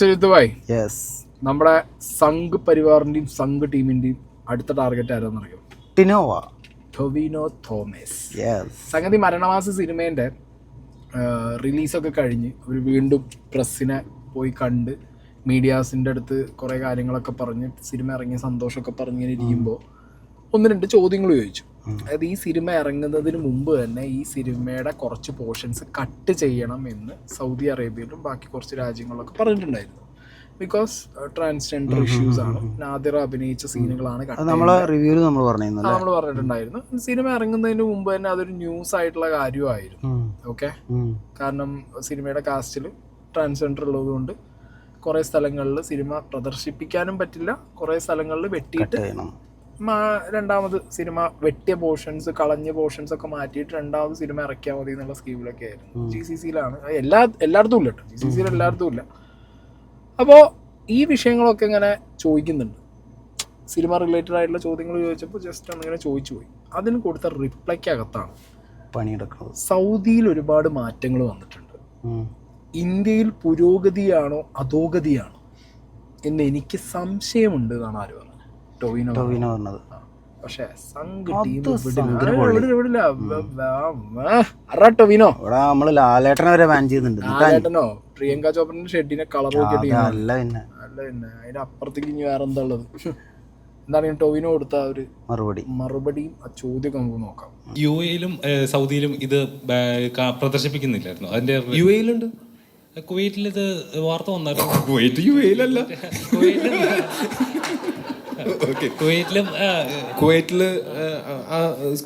ചെഴുത്തുഭായ്, നമ്മുടെ സംഘ് പരിവാറിന്റെയും സംഘ് ടീമിന്റെയും അടുത്ത ടാർഗറ്റ് ആരാന്നറിയോ? ടൊവിനോ തോമസ്. സംഗതി മരണമാസ സിനിമേന്റെ റിലീസൊക്കെ കഴിഞ്ഞ് അവർ വീണ്ടും പ്രസ്സിനെ പോയി കണ്ട് മീഡിയാസിൻ്റെ അടുത്ത് കുറേ കാര്യങ്ങളൊക്കെ പറഞ്ഞ് സിനിമ ഇറങ്ങിയ സന്തോഷമൊക്കെ പറഞ്ഞിങ്ങനെ ഇരിക്കുമ്പോൾ ഒന്ന് രണ്ട് ചോദ്യങ്ങൾ ചോദിച്ചു. അതായത് ഈ സിനിമ ഇറങ്ങുന്നതിന് മുമ്പ് തന്നെ ഈ സിനിമയുടെ കുറച്ച് പോർഷൻസ് കട്ട് ചെയ്യണം എന്ന് സൗദി അറേബ്യയിലും ബാക്കി കുറച്ച് രാജ്യങ്ങളിലൊക്കെ പറഞ്ഞിട്ടുണ്ടായിരുന്നു. ബിക്കോസ് ട്രാൻസ്ജെൻഡർ ഇഷ്യൂസ് ആണ്, നാദിറ അഭിനയിച്ച സീനുകളാണ് നമ്മൾ പറഞ്ഞിട്ടുണ്ടായിരുന്നു. സിനിമ ഇറങ്ങുന്നതിന് മുമ്പ് തന്നെ അതൊരു ന്യൂസ് ആയിട്ടുള്ള കാര്യമായിരുന്നു. ഓക്കെ, കാരണം സിനിമയുടെ കാസ്റ്റിൽ ട്രാൻസ്ജെൻഡർ ഉള്ളതുകൊണ്ട് കുറേ സ്ഥലങ്ങളിൽ സിനിമ പ്രദർശിപ്പിക്കാനും പറ്റില്ല, കുറേ സ്ഥലങ്ങളിൽ വെട്ടിയിട്ട് രണ്ടാമത് സിനിമ വെട്ടിയ പോർഷൻസ് കളഞ്ഞ പോർഷൻസ് ഒക്കെ മാറ്റിയിട്ട് രണ്ടാമത് സിനിമ ഇറക്കിയാൽ മതി എന്നുള്ള സ്കീമിലൊക്കെ ആയിരുന്നു. GCC-യിലാണ് എല്ലായിടത്തും ഇല്ല കേട്ടോ, GCC-യിൽ എല്ലായിടത്തും ഇല്ല. അപ്പോൾ ഈ വിഷയങ്ങളൊക്കെ ഇങ്ങനെ ചോദിക്കുന്നുണ്ട്. സിനിമ റിലേറ്റഡ് ആയിട്ടുള്ള ചോദ്യങ്ങൾ ചോദിച്ചപ്പോൾ ജസ്റ്റ് ഒന്നിങ്ങനെ ചോദിച്ചു പോയി. അതിന് കൊടുത്ത റിപ്ലൈക്കകത്താണ് പണിയെടുക്കുന്നത്. സൗദിയിൽ ഒരുപാട് മാറ്റങ്ങൾ വന്നിട്ടുണ്ട്. ഇന്ത്യയിൽ പുരോഗതിയാണോ അധോഗതിയാണോ എന്ന് എനിക്ക് സംശയമുണ്ട് എന്നാണ് ആര് പറഞ്ഞത്? ടൊവിനോ പറഞ്ഞത്. പക്ഷേ സംഘ് ടീം ടൊവിനോ നമ്മള് ലാലേട്ടനെ വരെ ബാൻ ചെയ്യുന്നുണ്ട്. ലാലേട്ടനോ പ്രിയങ്ക ചോപ്രന്റെ ഷെഡിനെ കളർ അല്ല പിന്നെ അതിന്റെ അപ്പുറത്തേക്ക് ഇനി വേറെ എന്താ ഉള്ളത്? എന്താണ് ടൊവിനോ കൊടുത്ത ഒരു മറുപടിയും ആ ചോദ്യം നമുക്ക് നോക്കാം. UAE-ലും സൗദിയിലും ഇത് പ്രദർശിപ്പിക്കുന്നില്ലായിരുന്നു. അതിന്റെ UAE-ലുണ്ട്, കുവൈറ്റിൽ ഇത് വാർത്ത വന്നായിരുന്നു. കുവൈറ്റ് UAE-ലല്ല, കുവൈറ്റിൽ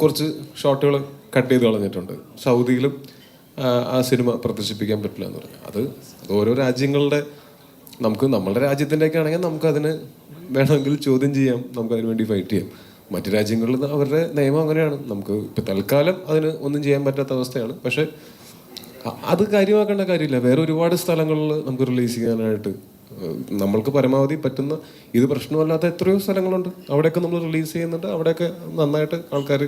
കുറച്ച് ഷോട്ടുകൾ കട്ട് ചെയ്ത് കളഞ്ഞിട്ടുണ്ട്. സൗദിയിലും ആ സിനിമ പ്രദർശിപ്പിക്കാൻ പറ്റില്ല എന്ന് പറഞ്ഞു. അത് ഓരോ രാജ്യങ്ങളുടെ, നമ്മളുടെ രാജ്യത്തിൻ്റെയൊക്കെ ആണെങ്കിൽ നമുക്കതിന് വേണമെങ്കിൽ ചോദ്യം ചെയ്യാം, നമുക്കതിന് വേണ്ടി ഫൈറ്റ് ചെയ്യാം. മറ്റു രാജ്യങ്ങളിൽ അവരുടെ നിയമം അങ്ങനെയാണ്. നമുക്ക് ഇപ്പം തൽക്കാലം അതിന് ഒന്നും ചെയ്യാൻ പറ്റാത്ത അവസ്ഥയാണ്. പക്ഷേ അത് കാര്യമാക്കേണ്ട കാര്യമില്ല. വേറെ ഒരുപാട് സ്ഥലങ്ങളിൽ നമുക്ക് റിലീസ് ചെയ്യാനായിട്ട് നമ്മൾക്ക് പരമാവധി പറ്റുന്ന, ഇത് പ്രശ്നമല്ലാത്ത എത്രയോ സ്ഥലങ്ങളുണ്ട്, അവിടെയൊക്കെ നമ്മൾ റിലീസ് ചെയ്യുന്നുണ്ട്. അവിടെയൊക്കെ നന്നായിട്ട് ആൾക്കാർ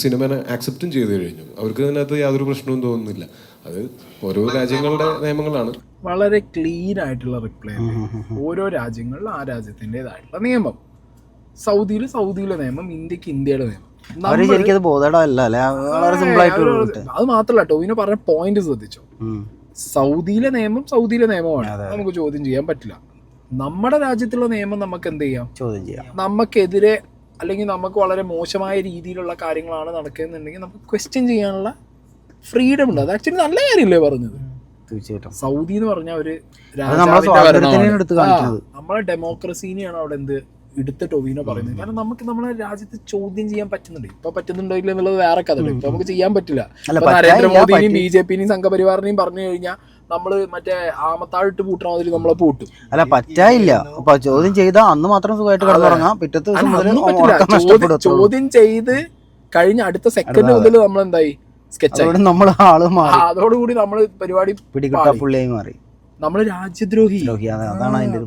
സിനിമനെ ആക്സെപ്റ്റും ചെയ്ത് കഴിഞ്ഞു. അവർക്ക് അതിനകത്ത് യാതൊരു പ്രശ്നവും തോന്നുന്നില്ല. അത് ഓരോ രാജ്യങ്ങളുടെ നിയമങ്ങളാണ്. വളരെ ക്ലീൻ ആയിട്ടുള്ള റിപ്ലൈ. ഓരോ രാജ്യങ്ങളിലും ആ രാജ്യത്തിൻ്റെതായിട്ടുള്ള നിയമം. സൗദിയിലെ നിയമം, ഇന്ത്യക്ക് ഇന്ത്യയുടെ നിയമം. അത് മാത്രല്ല, ടൊവിനോ പറഞ്ഞ പോയിന്റ് ശ്രദ്ധിച്ചോ? സൗദിയിലെ നിയമമാണ്, നമുക്ക് ചോദ്യം ചെയ്യാൻ പറ്റില്ല. നമ്മുടെ രാജ്യത്തുള്ള നിയമം നമുക്ക് എന്ത് ചെയ്യാം? ചോദ്യം ചെയ്യാം. നമുക്കെതിരെ അല്ലെങ്കിൽ നമുക്ക് വളരെ മോശമായ രീതിയിലുള്ള കാര്യങ്ങളാണ് നടക്കുന്നുണ്ടെങ്കിൽ നമുക്ക് ക്വസ്റ്റ്യൻ ചെയ്യാനുള്ള ഫ്രീഡം ഉണ്ട്. അത് ആക്ച്വലി നല്ല കാര്യമല്ലേ പറഞ്ഞത്? തീർച്ചയായിട്ടും. സൗദി എന്ന് പറഞ്ഞ ഒരു നമ്മളെ ഡെമോക്രസീനെയാണ് അവിടെ എടുത്ത് ടൊവിനോ പറയുന്നത്. കാരണം നമുക്ക് നമ്മളെ രാജ്യത്ത് ചോദ്യം ചെയ്യാൻ പറ്റുന്നുണ്ട്. ഇപ്പൊ പറ്റുന്നുണ്ടോ ഇല്ല എന്നുള്ളത് വേറെ കഥ. ഇപ്പൊ നമുക്ക് ചെയ്യാൻ പറ്റില്ല. നരേന്ദ്രമോദിനെയും BJP-നെയും സംഘപരിവാറിനെയും പറഞ്ഞു കഴിഞ്ഞാൽ നമ്മള് മറ്റേ ആമത്താഴിട്ട് പൂട്ടണ മാതിരി നമ്മളെ പൂട്ടും. അല്ല, പറ്റായില്ല. ചോദ്യം ചെയ്താൽ അന്ന് മാത്രം സുഖമായിട്ട് കിടന്നുറങ്ങാം. പിറ്റത്തെ ചോദ്യം ചെയ്ത് കഴിഞ്ഞ അടുത്ത സെക്കൻഡ് മുതൽ നമ്മൾ എന്തായി? സ്കെച്ച്. അതോടുകൂടി നമ്മള് പരിപാടി പുള്ളിയായി മാറി. നമ്മള് രാജ്യദ്രോഹി,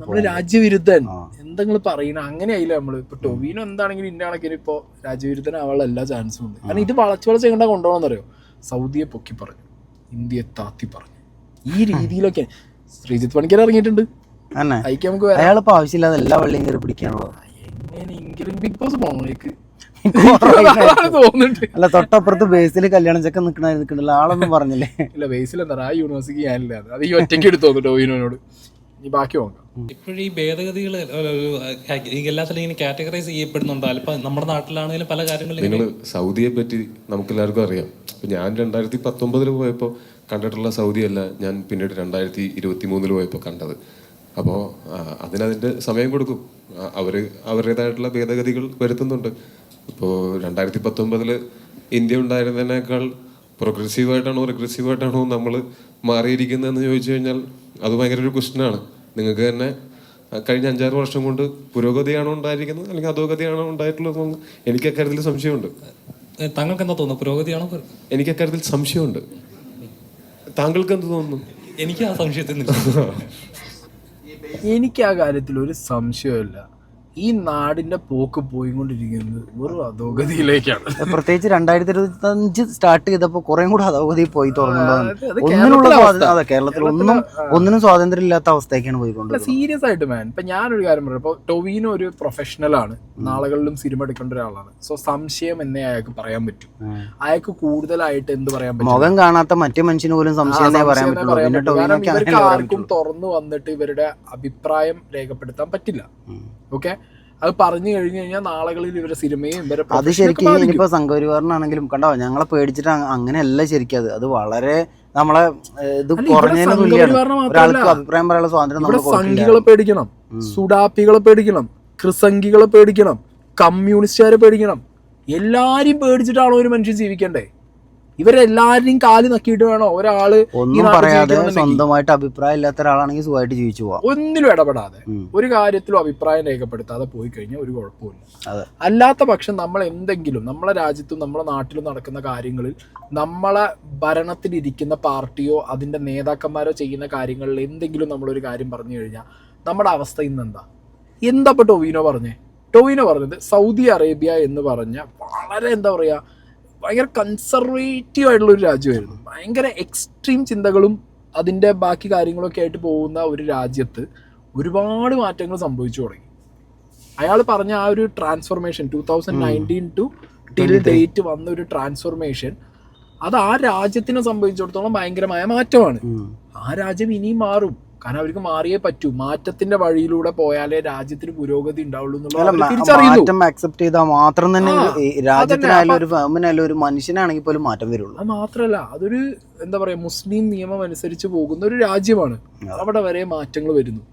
നമ്മള് രാജ്യവിരുദ്ധൻ. എന്തെങ്കിലും പറയണ അങ്ങനെയായില്ല നമ്മള്. ഇപ്പൊ ടൊവിനോ എന്താണെങ്കിലും ഇന്ത്യ കണക്കിന് ഇപ്പൊ രാജ്യവിരുദ്ധനാവാനുള്ള എല്ലാ ചാൻസും ഉണ്ട്. കാരണം ഇത് വളച്ച് എങ്ങനെ കൊണ്ടുപോകണമെന്നറിയോ? സൗദിയെ പൊക്കി പറഞ്ഞു, ഇന്ത്യയെ താത്തി പറഞ്ഞു. ഈ രീതിയിലൊക്കെ ശ്രീജിത്ത് പണിക്കർ ഇറങ്ങിയിട്ടുണ്ട്. അയാളിപ്പോ ആവശ്യമില്ലാതെ എല്ലാ വള്ളിയും കയറി പിടിക്കാനുള്ളത്. എങ്ങനെയെങ്കിലും ബിഗ് ബോസ് പോകണേക്ക് അല്ല, തൊട്ടപ്പുറത്ത് ബേസിൽ കല്യാണം ചെക്കൻ നിക്കണല്ലോ, ആളൊന്നും പറഞ്ഞില്ലേ? ഇല്ല, ബേസിൽ എന്താ ആ യൂണിവേഴ്സിറ്റി ഞാനില്ല. അത് ഈ ഒറ്റയ്ക്ക് എടുത്തു ടൊവിനോനോട്. ഈ ബാക്കി നോക്കാം. ഇപ്പോഴും ഈ ഭേദഗതികൾ എല്ലാ സ്ഥലം ഇങ്ങനെ കാറ്റഗറൈസ് ചെയ്യപ്പെടുന്നുണ്ടോ? അല്പം നമ്മുടെ നാട്ടിലാണെങ്കിലും പല കാര്യങ്ങളും. നിങ്ങൾ സൗദിയെ പറ്റി നമുക്ക് എല്ലാവർക്കും അറിയാം. ഞാൻ 2019 പോയപ്പോൾ കണ്ടിട്ടുള്ള സൗദിയല്ല ഞാൻ പിന്നീട് 2023 പോയപ്പോൾ കണ്ടത്. അപ്പോൾ അതിനതിൻ്റെ സമയം കൊടുക്കും. അവരുടേതായിട്ടുള്ള ഭേദഗതികൾ വരുത്തുന്നുണ്ട്. ഇപ്പോൾ 2019 ഇന്ത്യ ഉണ്ടായിരുന്നതിനേക്കാൾ പ്രോഗ്രസീവായിട്ടാണോ റിഗ്രസീവായിട്ടാണോ നമ്മൾ മാറിയിരിക്കുന്നതെന്ന് ചോദിച്ചു കഴിഞ്ഞാൽ അത് ഭയങ്കര ഒരു ക്വസ്റ്റ്യനാണ്. നിങ്ങൾക്ക് തന്നെ കഴിഞ്ഞ 5-6 വർഷം കൊണ്ട് പുരോഗതിയാണോ ഉണ്ടായിരിക്കുന്നത് അല്ലെങ്കിൽ അധോഗതിയാണോ ഉണ്ടായിട്ടുള്ളതെന്ന് എനിക്ക് അക്കാര്യത്തിൽ സംശയമുണ്ട്. താങ്കൾക്ക് എന്താ തോന്നുന്നു? പുരോഗതിയാണോ? എനിക്ക് അക്കാര്യത്തിൽ സംശയമുണ്ട്. താങ്കൾക്ക് എന്ത് തോന്നുന്നു? എനിക്ക് ആ സംശയത്തിൽ എനിക്ക് ആ കാര്യത്തിൽ ഒരു സംശയമില്ല. ഈ നാടിന്റെ പോക്ക് പോയിക്കൊണ്ടിരിക്കുന്നത് വെറും അധോഗതിയിലേക്കാണ്. പ്രത്യേകിച്ച് 2025 സ്റ്റാർട്ട് ചെയ്തപ്പോൾ കുറേ കൂടെ അധോഗതി പോയി തോന്നുന്നുണ്ടോ? അത് ഒന്നിനുള്ള കേരളത്തിലെ അവസ്ഥ. അതെ, കേരളത്തിൽ ഒന്നിനും സ്വാതന്ത്ര്യം ഇല്ലാത്ത അവസ്ഥയൊക്കെയാണ് പോയിക്കൊണ്ടിരിക്കുന്നത്. സീരിയസ് ആയിട്ട് മാൻ, ഇപ്പൊ ഞാനൊരു കാര്യം പറയാം. ഇപ്പൊ ടൊവിനോ ഒരു പ്രൊഫഷണൽ ആണ്, നാളുകളിലും സിനിമ എടുക്കേണ്ട ഒരാളാണ്. സോ സംശയം എന്നേ അയാൾക്ക് പറയാൻ പറ്റും. അയാൾക്ക് കൂടുതലായിട്ട് എന്ത് പറയാൻ പറ്റും? മുഖം കാണാത്ത മറ്റേ മനുഷ്യന് പോലും സംശയം പറയാൻ പറ്റുള്ളൂ. പിന്നെ ടൊവിനോക്ക് ഇവർക്ക് ആർക്കും തുറന്നു വന്നിട്ട് ഇവരുടെ അഭിപ്രായം രേഖപ്പെടുത്താൻ പറ്റില്ല. ഓക്കെ, അത് പറഞ്ഞു കഴിഞ്ഞു കഴിഞ്ഞാൽ നാളുകളിൽ ഇവരുടെ സിനിമയും ഇവരെ അത് ശരിക്കും ഇനിയിപ്പോ സംഘപരിവാറിനാണെങ്കിലും കണ്ടോ, ഞങ്ങളെ പേടിച്ചിട്ട് അങ്ങനെയല്ല ശരിക്കും. അത് വളരെ നമ്മളെ ഇത് കുറഞ്ഞതിന് തുല്യമാണ്. ഒരാൾക്ക് അഭിപ്രായം പറയാനുള്ള സ്വാതന്ത്ര്യം ഇവിടെ സംഘികളെ പേടിക്കണം, സുഡാപ്പികളെ പേടിക്കണം, ക്രിസംഗികളെ പേടിക്കണം, കമ്മ്യൂണിസ്റ്റുകാരെ പേടിക്കണം. എല്ലാരും പേടിച്ചിട്ടാണോ ഒരു മനുഷ്യൻ ജീവിക്കണ്ടേ? ഇവരെല്ലാവരുടെയും കാല് നക്കിയിട്ട് വേണോ ഒരാള് ഒന്നും പറയാതെ സ്വന്തമായിട്ട് അഭിപ്രായം ഇല്ലാത്ത ഒരാളാണെങ്കിൽ സുഖമായിട്ട് ജീവിച്ചു പോവാം. ഒന്നിലും ഇടപെടാതെ ഒരു കാര്യത്തിലും അഭിപ്രായം രേഖപ്പെടുത്താതെ പോയി കഴിഞ്ഞാൽ ഒരു കുഴപ്പമില്ല. അല്ലാത്ത പക്ഷം നമ്മൾ എന്തെങ്കിലും നമ്മളെ രാജ്യത്തും നമ്മളെ നാട്ടിലും നടക്കുന്ന കാര്യങ്ങളിൽ നമ്മളെ ഭരണത്തിലിരിക്കുന്ന പാർട്ടിയോ അതിന്റെ നേതാക്കന്മാരോ ചെയ്യുന്ന കാര്യങ്ങളിൽ എന്തെങ്കിലും നമ്മളൊരു കാര്യം പറഞ്ഞു കഴിഞ്ഞാൽ നമ്മുടെ അവസ്ഥ ഇന്നെന്താ? ഇപ്പൊ ടൊവിനോ പറഞ്ഞത് സൗദി അറേബ്യ എന്ന് പറഞ്ഞ വളരെ എന്താ പറയാ ഭയങ്കര കൺസർവേറ്റീവ് ആയിട്ടുള്ള ഒരു രാജ്യമായിരുന്നു. ഭയങ്കര എക്സ്ട്രീം ചിന്തകളും അതിൻ്റെ ബാക്കി കാര്യങ്ങളൊക്കെ ആയിട്ട് പോകുന്ന ഒരു രാജ്യത്ത് ഒരുപാട് മാറ്റങ്ങൾ സംഭവിച്ചു തുടങ്ങി. അയാൾ പറഞ്ഞ ആ ഒരു ട്രാൻസ്ഫോർമേഷൻ 2019 ടു ടിൽ ഡേറ്റ് വന്ന ഒരു ട്രാൻസ്ഫോർമേഷൻ, അത് ആ രാജ്യത്തിനെ സംബന്ധിച്ചിടത്തോളം ഭയങ്കരമായ മാറ്റമാണ്. ആ രാജ്യം ഇനിയും മാറും, കാരണം അവർക്ക് മാറിയേ പറ്റൂ. മാറ്റത്തിന്റെ വഴിയിലൂടെ പോയാലേ രാജ്യത്തിന് പുരോഗതി ഉണ്ടാവുള്ളൂ എന്നുള്ളത് തിരിച്ചറിയുന്നു. മാറ്റം അക്സെപ്റ്റ് ചെയ്താൽ മാത്രം തന്നെ രാജ്യത്തിനായാലും ഒരു ഫാമിനായാലും ഒരു മനുഷ്യനാണെങ്കിൽ പോലും മാറ്റം വരുള്ളൂ. അത് മാത്രമല്ല, അതൊരു എന്താ പറയാ മുസ്ലിം നിയമം അനുസരിച്ച് പോകുന്ന ഒരു രാജ്യമാണ്. അവിടെ വരെ മാറ്റങ്ങൾ വരുന്നു.